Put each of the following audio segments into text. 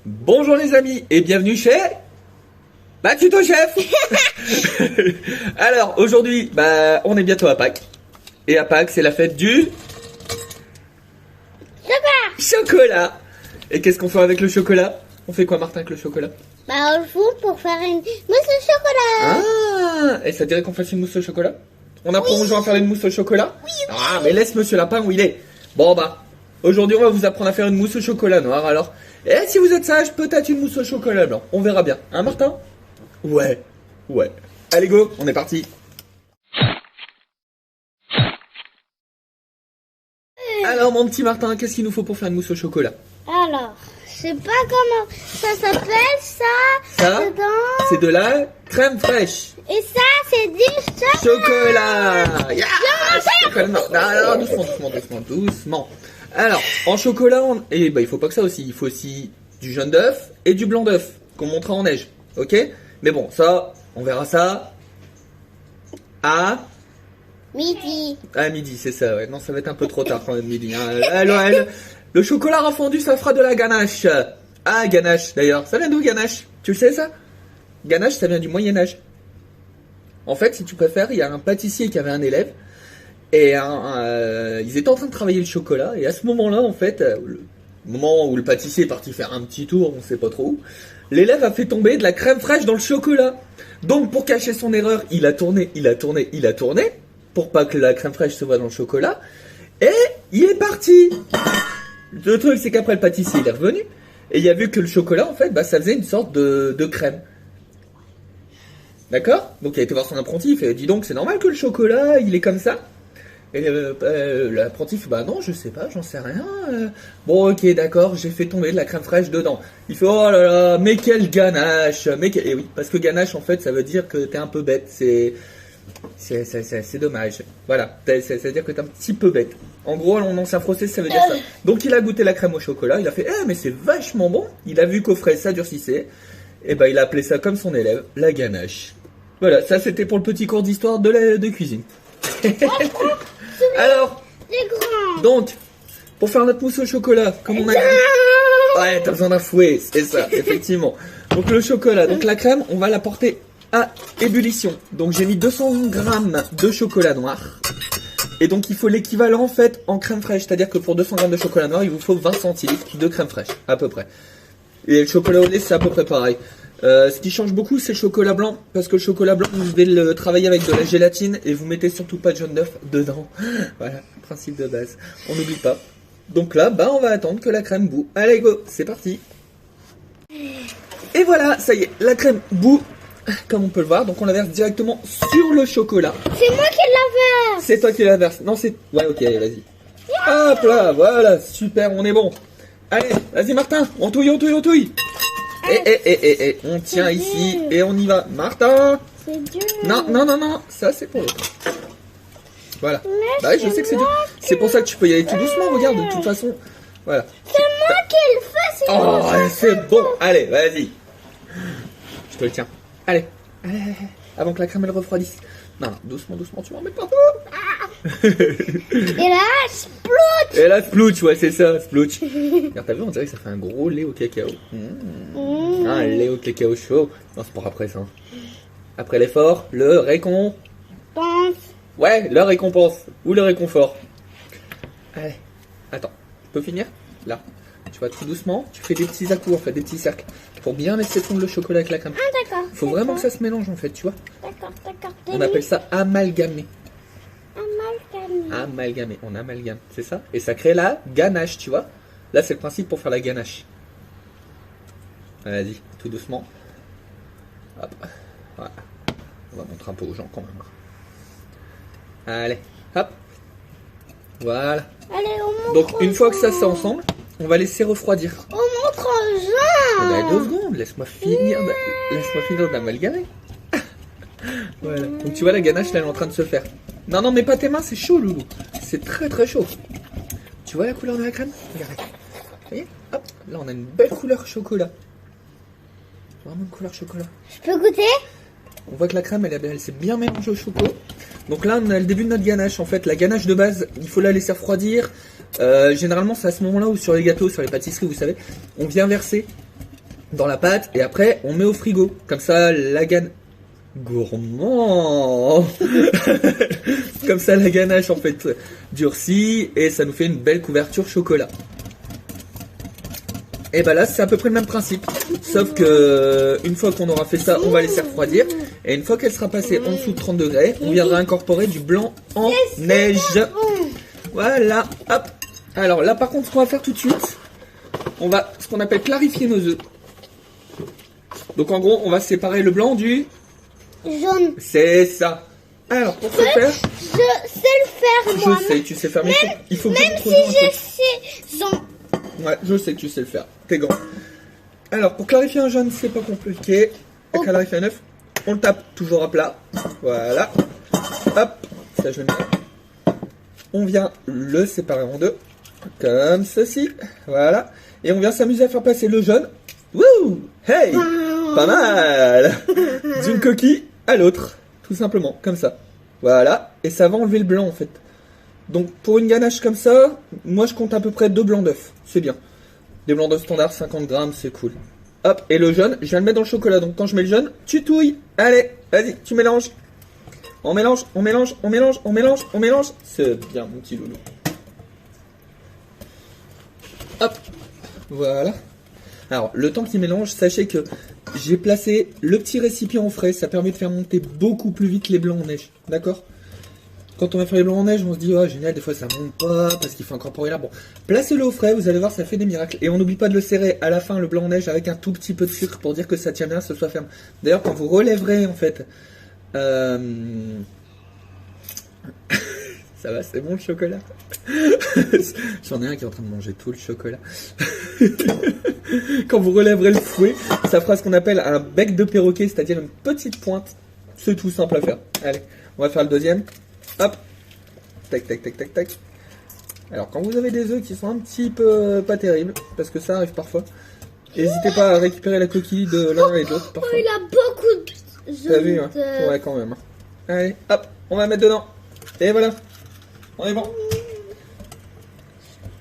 Bonjour les amis et bienvenue chez Tuto Chef. Alors aujourd'hui on est bientôt à Pâques. Et à Pâques c'est la fête du chocolat. Et qu'est-ce qu'on fait avec le chocolat? On fait quoi Martin avec le chocolat? On le fout pour faire une mousse au chocolat. Ah, et ça dirait qu'on fasse une mousse au chocolat? On apprend aux gens à faire une mousse au chocolat? Oui. Ah mais laisse monsieur Lapin où il est. Bon aujourd'hui on va vous apprendre à faire une mousse au chocolat noir alors. Et si vous êtes sage, peut-être une mousse au chocolat blanc. On verra bien. Hein Martin? Ouais. Allez go, on est parti. Alors mon petit Martin, qu'est-ce qu'il nous faut pour faire une mousse au chocolat? Alors, je sais pas comment ça s'appelle ça. Ça, dedans. c'est de la crème fraîche. Et ça, c'est du chocolat. Yeah chocolat. Non, doucement. Alors, en chocolat, il faut pas que ça aussi. Il faut aussi du jaune d'œuf et du blanc d'œuf qu'on montrera en neige. Ok? Mais bon, ça, on verra ça à midi. À midi, c'est ça. Ouais. Non, ça va être un peu trop tard quand même midi. Hein. Le chocolat rafondu, ça fera de la ganache. Ah, ganache, d'ailleurs. Ça vient d'où, ganache? Tu le sais, ça? Ganache, ça vient du Moyen-Âge. En fait, si tu préfères, il y a un pâtissier qui avait un élève. Et ils étaient en train de travailler le chocolat. Et à ce moment-là, en fait, le moment où le pâtissier est parti faire un petit tour, on sait pas trop où, l'élève a fait tomber de la crème fraîche dans le chocolat. Donc, pour cacher son erreur, il a tourné, pour pas que la crème fraîche se voie dans le chocolat. Et il est parti. Le truc, c'est qu'après, le pâtissier, il est revenu. Et il a vu que le chocolat, en fait, ça faisait une sorte de crème. D'accord? Donc, il a été voir son apprenti, il fait, dis donc, c'est normal que le chocolat, il est comme ça? Et l'apprenti fait, non, je sais pas, j'en sais rien. Bon, ok, d'accord, j'ai fait tomber de la crème fraîche dedans. Il fait, oh là là, mais quelle ganache. Et oui, parce que ganache, en fait, ça veut dire que t'es un peu bête. C'est dommage. Voilà, c'est-à-dire que t'es un petit peu bête. En gros, en ancien français, ça veut dire ça. Donc, il a goûté la crème au chocolat, il a fait, mais c'est vachement bon. Il a vu qu'au frais, ça durcissait. Et il a appelé ça comme son élève, la ganache. Voilà, ça c'était pour le petit cours d'histoire de cuisine. Alors, donc, pour faire notre mousse au chocolat, comme on a dit. Ouais, t'as besoin d'un fouet, c'est ça, effectivement. Donc le chocolat, donc la crème, on va la porter à ébullition. Donc j'ai mis 200 grammes de chocolat noir. Et donc il faut l'équivalent en fait en crème fraîche. C'est-à-dire que pour 200 grammes de chocolat noir, il vous faut 20 centilitres de crème fraîche, à peu près. Et le chocolat au lait, c'est à peu près pareil. Ce qui change beaucoup, c'est le chocolat blanc. Parce que le chocolat blanc, vous devez le travailler avec de la gélatine. Et vous mettez surtout pas de jaune d'œuf dedans. Voilà, principe de base. On n'oublie pas. Donc là, on va attendre que la crème bout. Allez, go, c'est parti. Et voilà, ça y est, la crème bout. Comme on peut le voir, donc on la verse directement sur le chocolat. C'est moi qui la verse. C'est toi qui la verse. Non, c'est... Ouais, ok, vas-y. Hop là, voilà, super, on est bon. Allez, vas-y Martin, on touille. Et on tient ici et on y va. Martin. C'est dur. Non, ça c'est pour l'autre. Voilà. Je sais que c'est dur. C'est pour ça que tu peux y aller tout doucement, regarde, de toute façon. Voilà. C'est moi qui le fais, c'est bon. Allez, vas-y. Je te le tiens. Allez. Avant que la crème elle refroidisse. Non, doucement, tu m'en mets partout. Et là, splouch, ouais, c'est ça, splouch. Regarde, t'as vu, on dirait que ça fait un gros lait au cacao. Un lait au cacao chaud. Non, c'est pour après ça. Après l'effort, le récompense. Ouais, le récompense. Ou le réconfort. Allez, attends, tu peux finir? Là. Tu vas tout doucement, tu fais des petits à-coups en fait, des petits cercles. Pour bien laisser fondre le chocolat avec la crème. Ah d'accord. Faut vraiment que ça se mélange en fait, tu vois. D'accord. On appelle ça amalgamer. Amalgamer. On amalgame, c'est ça. Et ça crée la ganache, tu vois. Là, c'est le principe pour faire la ganache. Vas-y, tout doucement. Hop. Voilà. On va montrer un peu aux gens quand même. Allez, hop. Voilà. Allez, on montre. Donc, une fois que ça c'est ensemble, on va laisser refroidir. On montre aux gens. 2 secondes, laisse-moi finir d'amalgamer. Voilà. Donc tu vois la ganache là elle est en train de se faire. Non mais pas tes mains, c'est chaud loulou. C'est très chaud. Tu vois la couleur de la crème? Regarde. Vous voyez? Hop, là on a une belle couleur chocolat. Vraiment une couleur chocolat. Je peux goûter? On voit que la crème elle s'est bien mélangée au chocolat. Donc là on a le début de notre ganache. En fait la ganache de base il faut la laisser refroidir. Généralement c'est à ce moment là où sur les gâteaux, sur les pâtisseries vous savez, on vient verser dans la pâte et après on met au frigo. Comme ça la ganache... Gourmand. Comme ça la ganache en fait durcit et ça nous fait une belle couverture chocolat. Et bah là c'est à peu près le même principe, sauf que une fois qu'on aura fait ça, on va laisser refroidir et une fois qu'elle sera passée en dessous de 30 degrés, on viendra incorporer du blanc en neige. Voilà, hop. Alors là par contre ce qu'on va faire tout de suite, on va ce qu'on appelle clarifier nos œufs. Donc en gros on va séparer le blanc du jaune. C'est ça. Alors pour ce faire, Je sais le faire moi. je sais, tu sais faire, mais il faut que Même je trouve si un truc. je sais jaune. Ouais, je sais que tu sais le faire. T'es grand. Alors, pour clarifier un jaune, c'est pas compliqué. Et clarifier un œuf, on le tape toujours à plat. Voilà. Hop. Ça, je le mets. On vient le séparer en deux. Comme ceci. Voilà. Et on vient s'amuser à faire passer le jaune. Wouh! Hey! Pas mal! D'une coquille à l'autre. Tout simplement. Comme ça. Voilà. Et ça va enlever le blanc, en fait. Donc pour une ganache comme ça, moi je compte à peu près 2 blancs d'œufs, c'est bien. Des blancs d'œufs standards, 50 grammes, c'est cool. Hop, et le jaune, je viens le mettre dans le chocolat, donc quand je mets le jaune, tu touilles. Allez, vas-y, tu mélanges. On mélange, on mélange, on mélange, on mélange, on mélange. C'est bien mon petit loulou. Hop, voilà. Alors, le temps qu'il mélange, sachez que j'ai placé le petit récipient au frais, ça permet de faire monter beaucoup plus vite les blancs en neige, d'accord ? Quand on va faire les blancs en neige, on se dit, oh génial, des fois ça monte pas, parce qu'il faut incorporer l'air. Bon, placez-le au frais, vous allez voir, ça fait des miracles. Et on n'oublie pas de le serrer à la fin, le blanc en neige, avec un tout petit peu de sucre pour dire que ça tient bien, que ce soit ferme. D'ailleurs, quand vous relèverez, en fait, ça va, c'est bon le chocolat. J'en ai un qui est en train de manger tout le chocolat. Quand vous relèverez le fouet, ça fera ce qu'on appelle un bec de perroquet, c'est-à-dire une petite pointe. C'est tout simple à faire. Allez, on va faire le deuxième. Hop, tac, tac, tac, tac, tac. Alors, quand vous avez des œufs qui sont un petit peu pas terribles, parce que ça arrive parfois, n'hésitez pas à récupérer la coquille de l'un et de l'autre parfois. Oh, il a beaucoup de T'as vu, hein? Ouais, quand même. Allez, hop, on va mettre dedans. Et voilà, on est bon.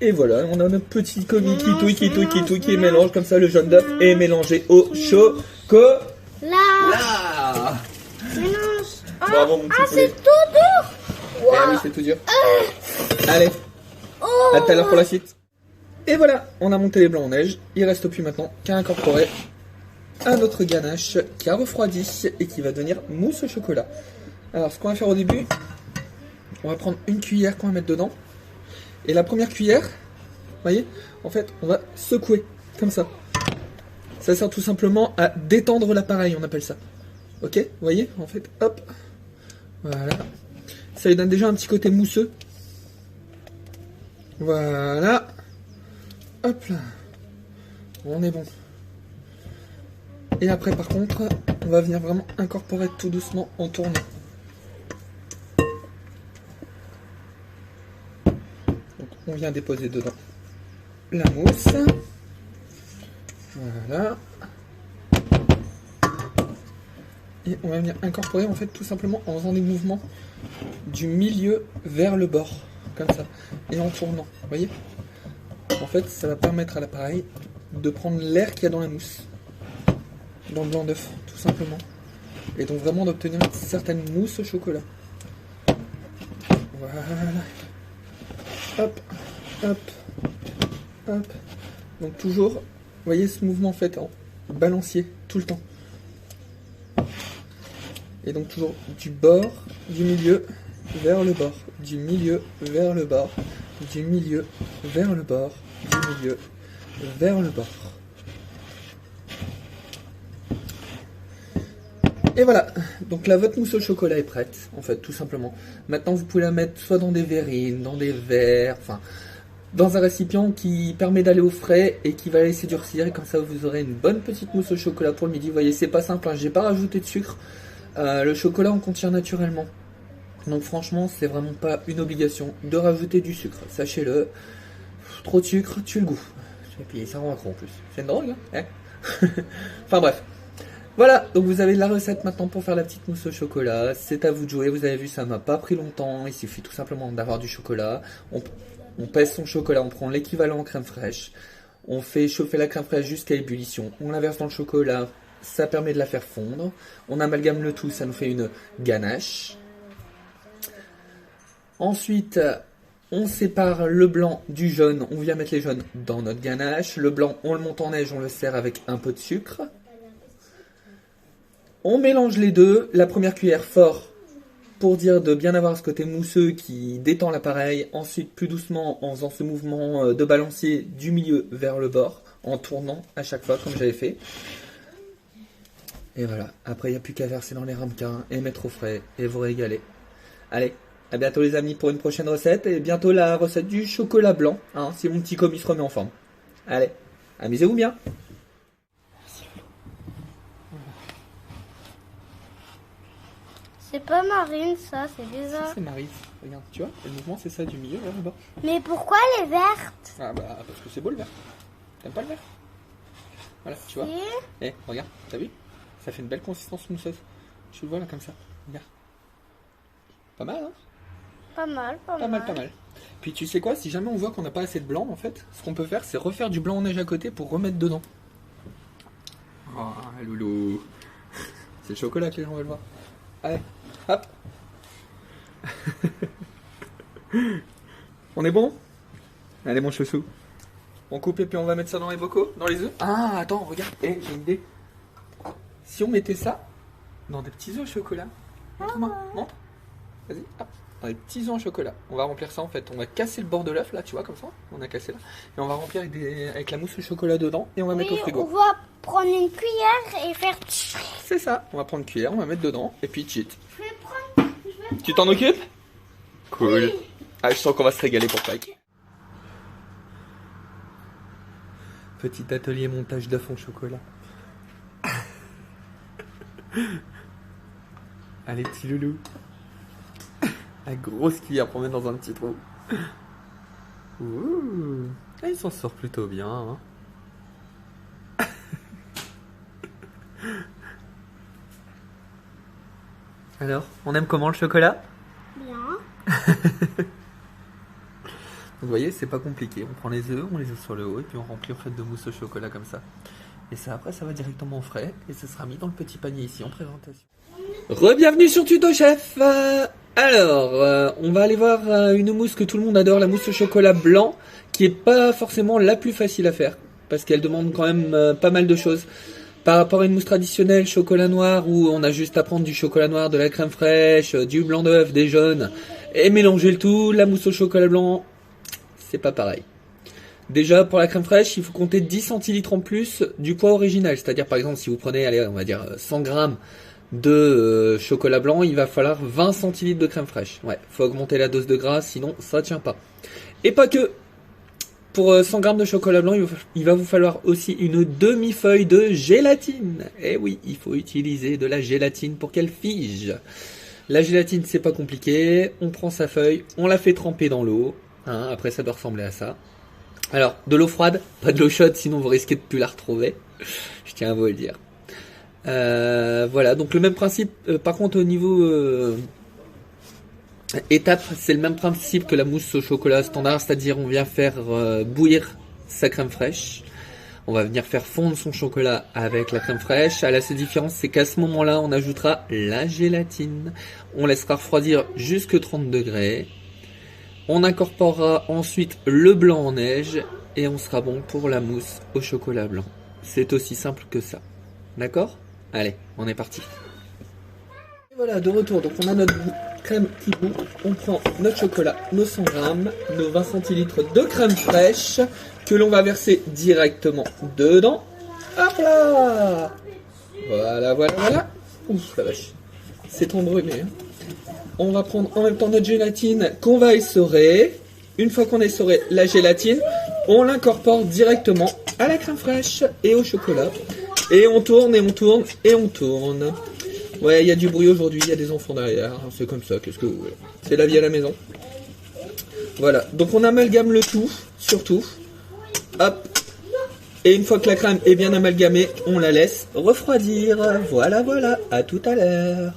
Et voilà, on a notre petit coquille qui mélange comme ça le jaune d'œuf est mélangé au chocolat. Là. Mélange. Bravo, mon petit poulet. C'est tout dur. Eh oui, c'est tout dur. Allez, à tout à l'heure pour la suite. Et voilà, on a monté les blancs en neige. Il reste plus maintenant qu'à incorporer à notre ganache qui a refroidi et qui va devenir mousse au chocolat. Alors, ce qu'on va faire au début, on va prendre une cuillère qu'on va mettre dedans. Et la première cuillère, vous voyez, en fait, on va secouer comme ça. Ça sert tout simplement à détendre l'appareil, on appelle ça. Ok, vous voyez, en fait, hop, voilà. Ça lui donne déjà un petit côté mousseux. Voilà. Hop là. On est bon. Et après, par contre, on va venir vraiment incorporer tout doucement en tournant. Donc, on vient déposer dedans la mousse. Voilà. Et on va venir incorporer en fait tout simplement en faisant des mouvements du milieu vers le bord, comme ça, et en tournant, vous voyez. En fait, ça va permettre à l'appareil de prendre l'air qu'il y a dans la mousse, dans le blanc d'œuf, tout simplement. Et donc vraiment d'obtenir une certaine mousse au chocolat. Voilà. Hop, hop, hop. Donc toujours, vous voyez ce mouvement fait en balancier, tout le temps. Et donc toujours du bord, du milieu, vers le bord, du milieu, vers le bord, du milieu, vers le bord, du milieu, vers le bord. Et voilà, donc là votre mousse au chocolat est prête, en fait, tout simplement. Maintenant vous pouvez la mettre soit dans des verrines, dans des verres, enfin, dans un récipient qui permet d'aller au frais et qui va laisser durcir. Et comme ça vous aurez une bonne petite mousse au chocolat pour le midi. Vous voyez, c'est pas simple, hein, j'ai pas rajouté de sucre. Le chocolat en contient naturellement. Donc franchement, c'est vraiment pas une obligation de rajouter du sucre. Sachez-le, trop de sucre, tue le goût. Et puis ça rend accro en plus. C'est une drogue, hein. Enfin bref. Voilà, donc vous avez la recette maintenant pour faire la petite mousse au chocolat. C'est à vous de jouer, vous avez vu, ça m'a pas pris longtemps. Il suffit tout simplement d'avoir du chocolat. On pèse son chocolat, on prend l'équivalent en crème fraîche. On fait chauffer la crème fraîche jusqu'à ébullition. On la verse dans le chocolat. Ça permet de la faire fondre. On amalgame le tout. Ça nous fait une ganache. Ensuite, on sépare le blanc du jaune. On vient mettre les jaunes dans notre ganache. Le blanc, on le monte en neige. On le sert avec un peu de sucre. On mélange les deux. La première cuillère fort pour dire de bien avoir ce côté mousseux qui détend l'appareil. Ensuite, plus doucement, en faisant ce mouvement de balancier du milieu vers le bord, en tournant à chaque fois, comme j'avais fait. Et voilà. Après, il n'y a plus qu'à verser dans les ramequins et mettre au frais et vous régaler. Allez, à bientôt les amis pour une prochaine recette. Et bientôt la recette du chocolat blanc, hein, si mon petit commis se remet en forme. Allez, amusez-vous bien. C'est pas Marine, ça, c'est bizarre. C'est Marie. Regarde, tu vois, le mouvement c'est ça du milieu vers le bas. Mais pourquoi elle est verte? Ah bah parce que c'est beau le vert. T'aimes pas le vert? Voilà, tu vois. Eh, regarde, t'as vu? Ça fait une belle consistance mousseuse. Tu le vois là comme ça. Regarde. Pas mal, hein? Pas mal. Pas mal. Puis tu sais quoi, si jamais on voit qu'on n'a pas assez de blanc en fait, ce qu'on peut faire c'est refaire du blanc en neige à côté pour remettre dedans. Oh loulou. C'est le chocolat que les gens veulent voir. Allez, hop. On est bon? Allez mon chouchou. On coupe et puis on va mettre ça dans les bocaux, dans les œufs. Ah attends, regarde, j'ai une idée. Si on mettait ça dans des petits œufs au chocolat. Montre. Vas-y, hop. Dans des petits œufs au chocolat. On va remplir ça en fait. On va casser le bord de l'œuf là, tu vois, comme ça. On a cassé là. Et on va remplir avec la mousse au chocolat dedans. Et on va mettre au frigo. On va prendre une cuillère et faire... C'est ça. On va prendre une cuillère, on va mettre dedans. Et puis cheat. Je vais prendre... Tu t'en occupes? Cool. Oui. Ah, je sens qu'on va se régaler pour Pâques. Petit atelier montage d'œufs en chocolat. Allez, petit loulou. La grosse cuillère pour mettre dans un petit trou. Ouh. Ah, il s'en sort plutôt bien. Hein. Alors, on aime comment le chocolat? Bien. Vous voyez, c'est pas compliqué. On prend les œufs, on les ouvre sur le haut et puis on remplit en fait de mousse au chocolat comme ça. Et ça, après, ça va directement au frais et ça sera mis dans le petit panier ici en présentation. Re-bienvenue sur Tuto Chef. Alors, on va aller voir une mousse que tout le monde adore, la mousse au chocolat blanc, qui est pas forcément la plus facile à faire parce qu'elle demande quand même pas mal de choses. Par rapport à une mousse traditionnelle chocolat noir où on a juste à prendre du chocolat noir, de la crème fraîche, du blanc d'œuf, des jaunes et mélanger le tout, la mousse au chocolat blanc, c'est pas pareil. Déjà pour la crème fraîche, il faut compter 10 centilitres en plus du poids original. C'est-à-dire par exemple si vous prenez, allez, on va dire 100 grammes de chocolat blanc, il va falloir 20 centilitres de crème fraîche. Ouais, faut augmenter la dose de gras, sinon ça tient pas. Et pas que. Pour 100 grammes de chocolat blanc, il va vous falloir aussi une demi-feuille de gélatine. Eh oui, il faut utiliser de la gélatine pour qu'elle fige. La gélatine, c'est pas compliqué. On prend sa feuille, on la fait tremper dans l'eau. Hein, après, ça doit ressembler à ça. Alors, de l'eau froide, pas de l'eau chaude, sinon vous risquez de plus la retrouver. Je tiens à vous le dire. Voilà, donc le même principe. Par contre, au niveau... étape, c'est le même principe que la mousse au chocolat standard, c'est-à-dire on vient faire bouillir sa crème fraîche. On va venir faire fondre son chocolat avec la crème fraîche. La seule différence, c'est qu'à ce moment-là, on ajoutera la gélatine. On laissera refroidir jusque 30 degrés. On incorporera ensuite le blanc en neige et on sera bon pour la mousse au chocolat blanc. C'est aussi simple que ça. D'accord? Allez, on est parti. Et voilà, de retour. Donc on a notre crème qui bout. On prend notre chocolat, nos 100 grammes, nos 20 centilitres de crème fraîche que l'on va verser directement dedans. Hop là! Voilà. Ouf la vache. C'est embrumé. Hein. On va prendre en même temps notre gélatine qu'on va essorer. Une fois qu'on a essoré la gélatine, on l'incorpore directement à la crème fraîche et au chocolat. Et on tourne. Ouais, il y a du bruit aujourd'hui, il y a des enfants derrière, c'est comme ça, qu'est-ce que vous voulez. C'est la vie à la maison. Voilà, donc on amalgame le tout, surtout. Hop. Et une fois que la crème est bien amalgamée, on la laisse refroidir. Voilà, à tout à l'heure.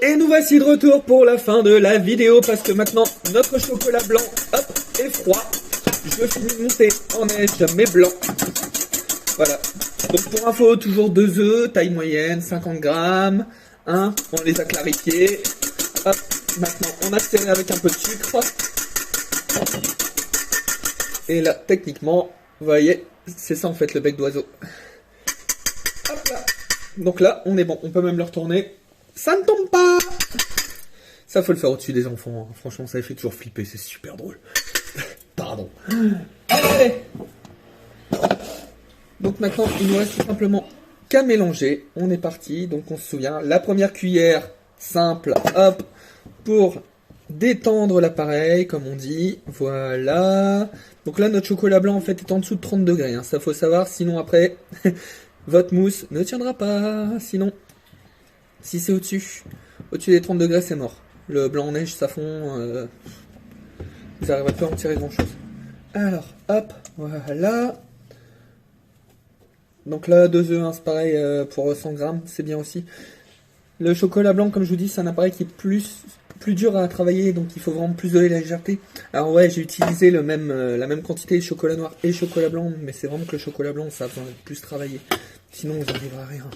Et nous voici de retour pour la fin de la vidéo, parce que maintenant, notre chocolat blanc, hop, est froid. je finis de monter en neige mes blancs. Voilà. Donc pour info, toujours 2 œufs, taille moyenne, 50 grammes. On les a clarifiés. Hop, maintenant on a serré avec un peu de sucre. Et là, techniquement, vous voyez, c'est ça en fait le bec d'oiseau. Hop là. Donc là, on est bon. On peut même le retourner. Ça ne tombe pas. Ça, faut le faire au-dessus des enfants. Hein. Franchement, ça les fait toujours flipper. C'est super drôle. Pardon. Allez. Donc maintenant, il nous reste tout simplement qu'à mélanger. On est parti. Donc on se souvient. La première cuillère simple. Hop. Pour détendre l'appareil, comme on dit. Voilà. Donc là, notre chocolat blanc, en fait, est en dessous de 30 degrés. Hein. Ça, faut savoir. Sinon, après, votre mousse ne tiendra pas. Sinon, si c'est au-dessus des 30 degrés, c'est mort. Le blanc en neige, ça fond. Vous n'arriverez pas à en tirer grand-chose. Alors, hop, voilà. Donc là, 2 œufs, hein, c'est pareil pour 100 grammes, c'est bien aussi. Le chocolat blanc, comme je vous dis, c'est un appareil qui est plus dur à travailler, donc il faut vraiment plus de légèreté. Alors ouais, j'ai utilisé la même quantité de chocolat noir et chocolat blanc, mais c'est vraiment que le chocolat blanc, ça a besoin d'être plus travaillé. Sinon, vous n'arriverez à rien.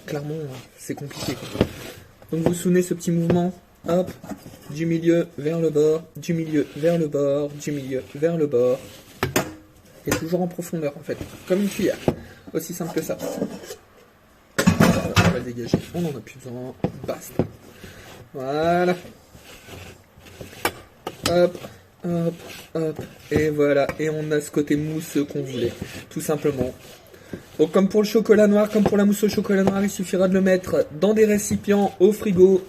Clairement, c'est compliqué, quoi. Donc vous souvenez ce petit mouvement, hop, du milieu vers le bord, du milieu vers le bord, du milieu vers le bord. Et toujours en profondeur, en fait, comme une cuillère. Aussi simple que ça. On va le dégager, on n'en a plus besoin, basta. Voilà. Hop, hop, hop. Et voilà, et on a ce côté mousseux qu'on voulait, tout simplement. Donc comme pour le chocolat noir, comme pour la mousse au chocolat noir, il suffira de le mettre dans des récipients au frigo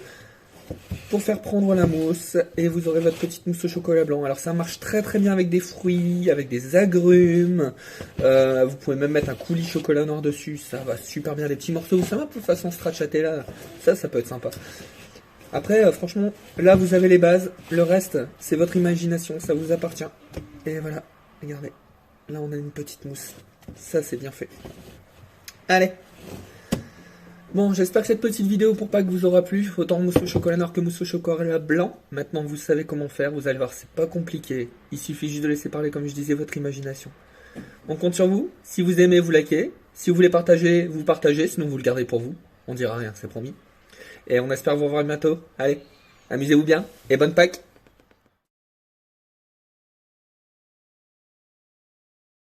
pour faire prendre la mousse et vous aurez votre petite mousse au chocolat blanc. Alors ça marche très très bien avec des fruits, avec des agrumes. Vous pouvez même mettre un coulis chocolat noir dessus, ça va super bien. Des petits morceaux, ça va de façon stracciatella, ça peut être sympa. Après, franchement, là vous avez les bases, le reste c'est votre imagination, ça vous appartient. Et voilà, regardez, là on a une petite mousse. Ça, c'est bien fait. Allez. Bon, j'espère que cette petite vidéo pour Pâques vous aura plu. Autant mousse au chocolat noir que mousse au chocolat blanc. Maintenant, vous savez comment faire. Vous allez voir, c'est pas compliqué. Il suffit juste de laisser parler, comme je disais, votre imagination. On compte sur vous. Si vous aimez, vous likez. Si vous voulez partager, vous partagez. Sinon, vous le gardez pour vous. On dira rien, c'est promis. Et on espère vous revoir bientôt. Allez, amusez-vous bien et bonne Pâques.